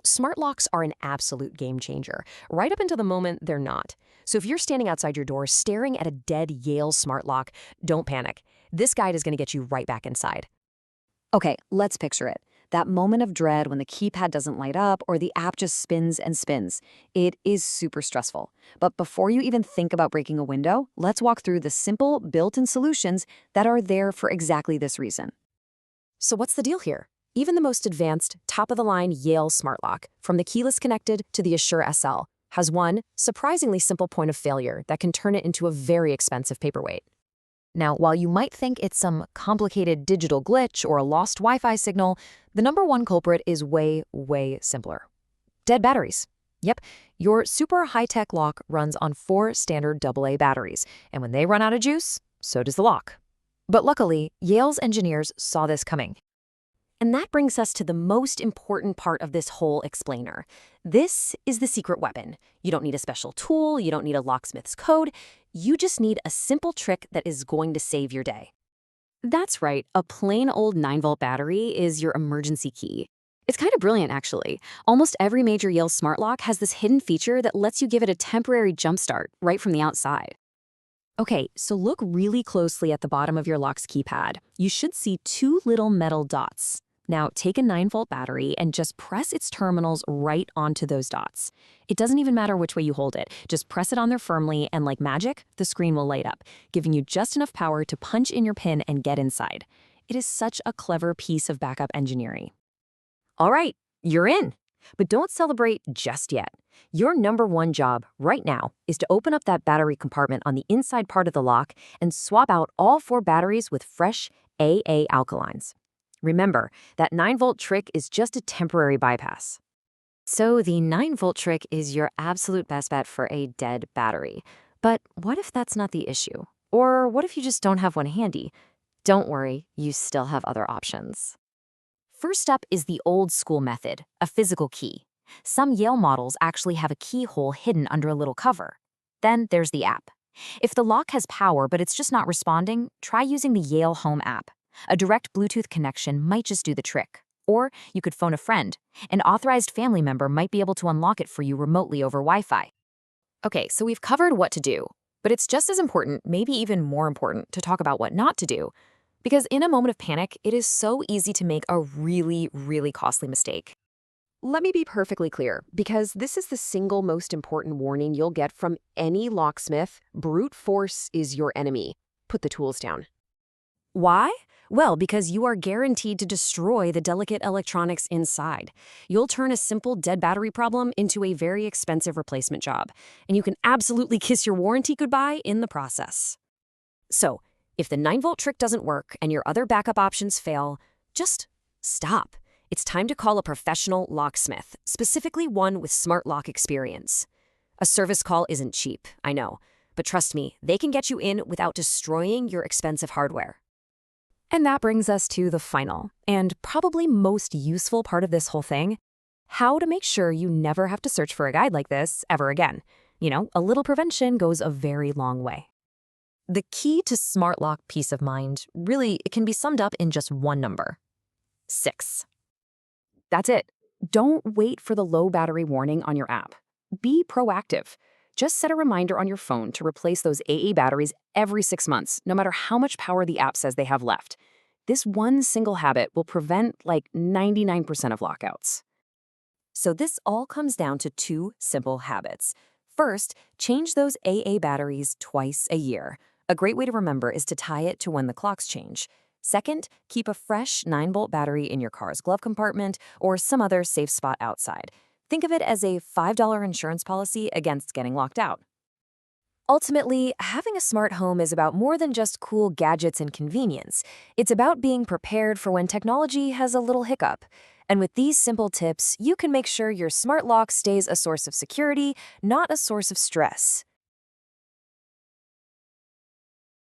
Smart locks are an absolute game changer, right up until the moment they're not. So if you're standing outside your door staring at a dead Yale smart lock, don't panic. This guide is going to get you right back inside. Okay, let's picture it. That moment of dread when the keypad doesn't light up or the app just spins and spins. It is super stressful. But before you even think about breaking a window, let's walk through the simple, built-in solutions that are there for exactly this reason. So what's the deal here? Even the most advanced, top-of-the-line Yale smart lock, from the keyless connected to the Assure SL, has one surprisingly simple point of failure that can turn it into a very expensive paperweight. Now, while you might think it's some complicated digital glitch or a lost Wi-Fi signal, the number one culprit is way, way simpler. Dead batteries. Yep, your super high-tech lock runs on 4 standard AA batteries, and when they run out of juice, so does the lock. But luckily, Yale's engineers saw this coming. And that brings us to the most important part of this whole explainer. This is the secret weapon. You don't need a special tool, you don't need a locksmith's code, you just need a simple trick that is going to save your day. That's right, a plain old 9-volt battery is your emergency key. It's kind of brilliant, actually. Almost every major Yale smart lock has this hidden feature that lets you give it a temporary jumpstart right from the outside. Okay, so look really closely at the bottom of your lock's keypad. You should see 2 little metal dots. Now, take a 9-volt battery and just press its terminals right onto those dots. It doesn't even matter which way you hold it. Just press it on there firmly, and like magic, the screen will light up, giving you just enough power to punch in your pin and get inside. It is such a clever piece of backup engineering. All right, you're in. But don't celebrate just yet. Your number one job right now is to open up that battery compartment on the inside part of the lock and swap out all 4 batteries with fresh AA alkalines. Remember, that 9-volt trick is just a temporary bypass. So the 9-volt trick is your absolute best bet for a dead battery. But what if that's not the issue? Or what if you just don't have one handy? Don't worry, you still have other options. First up is the old school method, a physical key. Some Yale models actually have a keyhole hidden under a little cover. Then there's the app. If the lock has power but it's just not responding, try using the Yale Home app. A direct Bluetooth connection might just do the trick. Or you could phone a friend. An authorized family member might be able to unlock it for you remotely over Wi-Fi. Okay, so we've covered what to do, but it's just as important, maybe even more important, to talk about what not to do. Because in a moment of panic, it is so easy to make a really, really costly mistake. Let me be perfectly clear, because this is the single most important warning you'll get from any locksmith: brute force is your enemy. Put the tools down. Why? Well, because you are guaranteed to destroy the delicate electronics inside. You'll turn a simple dead battery problem into a very expensive replacement job, and you can absolutely kiss your warranty goodbye in the process. So, if the 9-volt trick doesn't work and your other backup options fail, just stop. It's time to call a professional locksmith, specifically one with smart lock experience. A service call isn't cheap, I know, but trust me, they can get you in without destroying your expensive hardware. And that brings us to the final, and probably most useful part of this whole thing: how to make sure you never have to search for a guide like this ever again. A little prevention goes a very long way. The key to smart lock peace of mind, really, it can be summed up in just one number: 6. That's it. Don't wait for the low battery warning on your app. Be proactive. Just set a reminder on your phone to replace those AA batteries every 6 months, no matter how much power the app says they have left. This one single habit will prevent like 99% of lockouts. So this all comes down to 2 simple habits. First, change those AA batteries twice a year. A great way to remember is to tie it to when the clocks change. Second, keep a fresh 9-volt battery in your car's glove compartment or some other safe spot outside. Think of it as a $5 insurance policy against getting locked out. Ultimately, having a smart home is about more than just cool gadgets and convenience. It's about being prepared for when technology has a little hiccup. And with these simple tips, you can make sure your smart lock stays a source of security, not a source of stress.